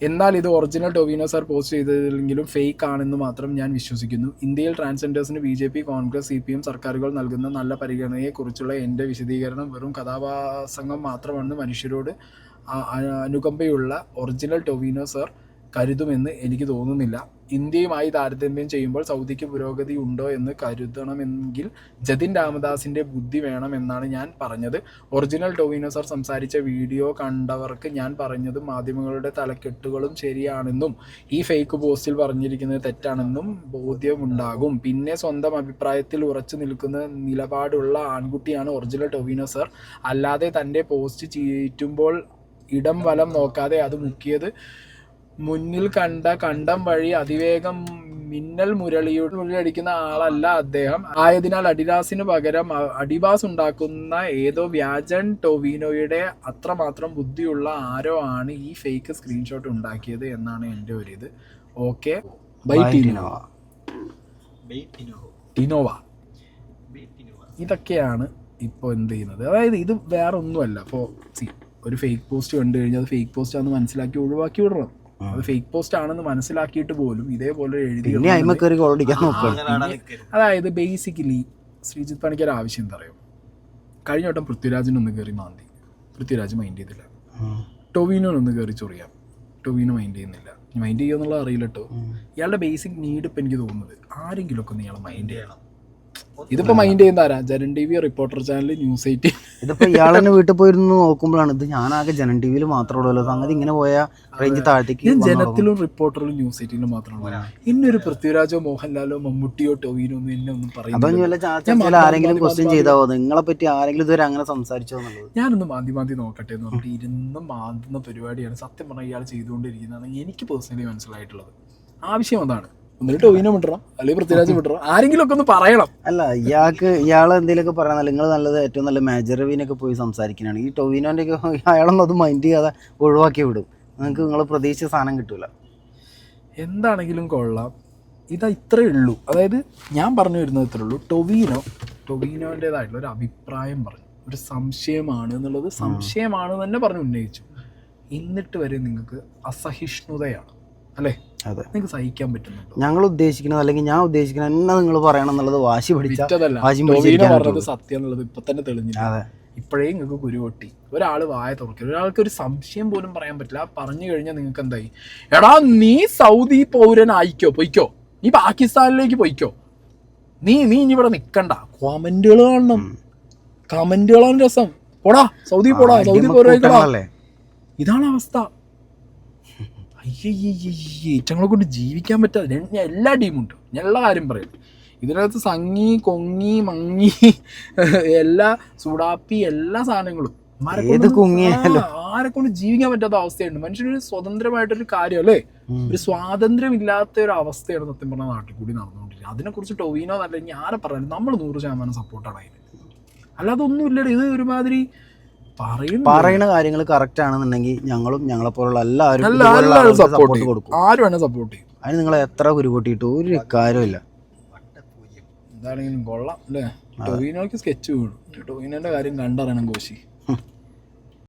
എന്നാൽ ഇത് ഒറിജിനൽ ടൊവിനോ സാർ പോസ്റ്റ് ചെയ്തതിലെങ്കിലും ഫേക്ക് ആണെന്ന് മാത്രം ഞാൻ വിശ്വസിക്കുന്നു. ഇന്ത്യയിൽ ട്രാൻസ്ജെൻഡേഴ്സിന് BJP, കോൺഗ്രസ്, CPM സർക്കാരുകൾ നൽകുന്ന നല്ല പരിഗണനയെക്കുറിച്ചുള്ള എൻ്റെ വിശദീകരണം വെറും കഥാപ്രസംഗം മാത്രമെന്ന് മനുഷ്യരോട് അനുകമ്പയുള്ള ഒറിജിനൽ ടൊവിനോ സാർ കരുതുമെന്ന് എനിക്ക് തോന്നുന്നില്ല. ഇന്ത്യയുമായി താരതമ്യം ചെയ്യുമ്പോൾ സൗദിക്ക് പുരോഗതി ഉണ്ടോ എന്ന് കരുതണമെങ്കിൽ ജതിൻ രാമദാസിൻ്റെ ബുദ്ധി വേണമെന്നാണ് ഞാൻ പറഞ്ഞത്. ഒറിജിനൽ ടൊവിനോ സാർ സംസാരിച്ച വീഡിയോ കണ്ടവർക്ക് ഞാൻ പറഞ്ഞത് മാധ്യമങ്ങളുടെ തലക്കെട്ടുകളും ശരിയാണെന്നും ഈ ഫേക്ക് പോസ്റ്റിൽ പറഞ്ഞിരിക്കുന്നത് തെറ്റാണെന്നും ബോധ്യമുണ്ടാകും. പിന്നെ സ്വന്തം അഭിപ്രായത്തിൽ ഉറച്ചു നിൽക്കുന്ന നിലപാടുള്ള ആൺകുട്ടിയാണ് ഒറിജിനൽ ടൊവിനോ സാർ. അല്ലാതെ തൻ്റെ പോസ്റ്റ് ചീറ്റുമ്പോൾ ഇടം വലം നോക്കാതെ അത് മുക്കിയത് മുന്നിൽ കണ്ട കണ്ടം വഴി അതിവേഗം മിന്നൽ മുരളിയടിക്കുന്ന ആളല്ല അദ്ദേഹം. ആയതിനാൽ അഡിഡാസിന് പകരം അഡിബാസ് ഉണ്ടാക്കുന്ന ഏതോ വ്യാജൻ ടൊവിനോയുടെ അത്രമാത്രം ബുദ്ധിയുള്ള ആരോ ആണ് ഈ ഫേക്ക് സ്ക്രീൻഷോട്ട് ഉണ്ടാക്കിയത് എന്നാണ് എൻ്റെ ഒരു ഇത്. ഓക്കെ, ബൈ ടിനോവ. ഇതൊക്കെയാണ് ഇപ്പോൾ എന്ത് ചെയ്യുന്നത്. അതായത് ഇത് വേറെ ഒന്നുമല്ല. അപ്പോൾ ഒരു ഫേക്ക് പോസ്റ്റ് കണ്ടു കഴിഞ്ഞാൽ അത് ഫേക്ക് പോസ്റ്റ് ആണെന്ന് മനസ്സിലാക്കി ഒഴിവാക്കി വിടണം. അത് ഫേക്ക് പോസ്റ്റ് ആണെന്ന് മനസ്സിലാക്കിയിട്ട് പോലും ഇതേപോലെ എഴുതി. അതായത് ബേസിക്കലി ശ്രീജിത്ത് പണിക്കർ ആവശ്യം എന്താ പറയുക, കഴിഞ്ഞ വട്ടം പൃഥ്വിരാജിനൊന്ന് കയറി മാന്തി, പൃഥ്വിരാജ് മൈൻഡ് ചെയ്തില്ല. ടൊവിനോനൊന്ന് കയറി ചൊറിയാം, ടൊവിനോ മൈൻഡ് ചെയ്യുന്നില്ല. മൈൻഡ് ചെയ്യുമെന്നുള്ളത് അറിയില്ല കേട്ടോ. ഇയാളുടെ ബേസിക് നീഡ് ഇപ്പം എനിക്ക് തോന്നുന്നത് ആരെങ്കിലും ഒക്കെ ഒന്ന് ഇയാൾ മൈൻഡ് ചെയ്യണം. ഇതിപ്പോ മൈൻഡ് ചെയ്യുന്ന ആരാ? Janam TV, reporter channel, news 18. ഇതിപ്പോ ഇയാളെന്നെ വീട്ടിൽ പോയിരുന്നു നോക്കുമ്പോഴാണ് ഇത് ഞാനാകെ ജനൻ TVയിൽ മാത്രമുള്ളൂ സംഗതി. ഇങ്ങനെ പോയ റേഞ്ച് താഴത്തേക്ക് ജനത്തിലും റിപ്പോർട്ടറിലും ന്യൂസ് 18 മാത്രമാണ്. ഇന്നൊരു പൃഥ്വിരാജോ മോഹൻലാലോ മമ്മൂട്ടിയോ ടൊവിനോ ഒന്നും എന്നെ ഒന്നും പറയുന്നില്ല. ആരെങ്കിലും ക്വസ്റ്റ്യൻ ചെയ്താവോ നിങ്ങളെ പറ്റി ആരെങ്കിലും ഇതുവരെ അങ്ങനെ സംസാരിച്ചോ എന്നുള്ളത്? ഞാനൊന്ന് മാന്തി നോക്കട്ടെ എന്ന് പറഞ്ഞിട്ട് ഇരുന്ന് മാന്തുന്ന പരിപാടിയാണ് സത്യം പറഞ്ഞാൽ ഇയാൾ ചെയ്തുകൊണ്ടിരിക്കുന്നതാണ് എനിക്ക് പേഴ്സണലി മനസ്സിലായിട്ടുള്ളത്. ആവശ്യം അതാണ്. ഒന്നിട്ട് ടൊവിനോ വിടണം, അല്ലെങ്കിൽ പൃഥ്വിരാജ് വിടണം, ആരെങ്കിലും ഒക്കെ ഒന്ന് പറയണം. അല്ല, ഇയാൾ എന്തെങ്കിലുമൊക്കെ പറയാൻ നിങ്ങൾ നല്ലത് ഏറ്റവും നല്ല മേജർ രവിനൊക്കെ പോയി സംസാരിക്കുന്നതാണ്. ഈ ടൊവിനോൻ്റെ ഒക്കെ അയാളൊന്നും അത് മൈൻഡ് ചെയ്യാതെ ഒഴിവാക്കി വിടും. നിങ്ങൾക്ക് നിങ്ങൾ പ്രതീക്ഷിച്ച സാധനം കിട്ടൂല. എന്താണെങ്കിലും കൊള്ളാം. ഇത്രയേ ഉള്ളൂ. അതായത് ഞാൻ പറഞ്ഞു വരുന്നത് ഇത്രേ ഉള്ളൂ. ടൊവിനോൻ്റെതായിട്ടുള്ള ഒരു അഭിപ്രായം പറഞ്ഞു, ഒരു സംശയമാണ് എന്നുള്ളത് സംശയമാണ് തന്നെ പറഞ്ഞ് ഉന്നയിച്ചു. എന്നിട്ട് വരെ നിങ്ങൾക്ക് അസഹിഷ്ണുതയാണ് അല്ലേ? അതെ, നിങ്ങൾക്ക് സഹിക്കാൻ പറ്റുന്നുണ്ടോ? ഞങ്ങൾ ഉദ്ദേശിക്കുന്നത് അല്ലെങ്കിൽ ഞാൻ ഉദ്ദേശിക്കുന്നത് എന്നാ നിങ്ങൾ പറയണം എന്നുള്ളത് വാശി പിടിച്ചതല്ല. പറഞ്ഞത് സത്യം എന്നുള്ളത് ഇപ്പൊ തന്നെ തെളിഞ്ഞില്ല. ഇപ്പോഴേ നിങ്ങൾക്ക് കുരുവൊട്ടി. ഒരാൾ വായ തുറക്കരുത്. ഒരാൾക്ക് ഒരു സംശയം പോലും പറയാൻ പറ്റില്ല. പറഞ്ഞു കഴിഞ്ഞാൽ നിങ്ങൾക്ക് എന്തായി? എടാ നീ സൗദി പൗരനായിക്കോ, പൊയ്ക്കോ, നീ പാകിസ്ഥാനിലേക്ക് പൊയ്ക്കോ, നീ ഇനി ഇവിടെ നിക്കണ്ട. കമന്റുകൾ കാണണം, കമന്റുകളാണ് രസം. പോടാ സൗദി, പോടാ സൗദി പൗരനായിക്കോളാം. ഇതാണ് അവസ്ഥ. ഏറ്റങ്ങളെ കൊണ്ട് ജീവിക്കാൻ പറ്റാതെ എല്ലാ ടീമുണ്ട്. ഞാൻ എല്ലാ കാര്യം പറയും. ഇതിനകത്ത് സംഗി, കൊങ്ങി, മങ്ങി, എല്ലാ സുഡാപ്പി, എല്ലാ സാധനങ്ങളും ആരെ കൊണ്ട് ജീവിക്കാൻ പറ്റാത്ത അവസ്ഥയുണ്ട്. മനുഷ്യനൊരു സ്വതന്ത്രമായിട്ടൊരു കാര്യം അല്ലേ, ഒരു സ്വാതന്ത്ര്യം ഇല്ലാത്ത ഒരു അവസ്ഥയാണ് സത്യം പറഞ്ഞ നാട്ടിൽ കൂടി നടന്നുകൊണ്ടിരിക്കുന്നത്. അതിനെക്കുറിച്ച് ടൊവിനോ അല്ലെങ്കിൽ ആരെ പറഞ്ഞാലും നമ്മൾ 100% സപ്പോർട്ടാണ് അതിന്. അല്ലാതെ ഒന്നുമില്ല. ഇത് ഒരുമാതിരി പറയുന്ന കാര്യങ്ങൾ കറക്റ്റ് ആണെന്നുണ്ടെങ്കിൽ ഞങ്ങളും ഞങ്ങളെപ്പോലുള്ള എല്ലാവരും സപ്പോർട്ട് കൊടുക്കും. ആരും വേണേൽ സപ്പോർട്ട് ചെയ്യും. അതിന് നിങ്ങൾ എത്ര കുരുകൂട്ടിയിട്ട് ഒരു കാര്യമില്ല. എന്താണെങ്കിലും കൊള്ളാം അല്ലേ? ടൊവിനോക്ക് സ്കെച്ച് വീണു. ടൊവിനോന്റെ കാര്യം കണ്ടറിയണം കോശി.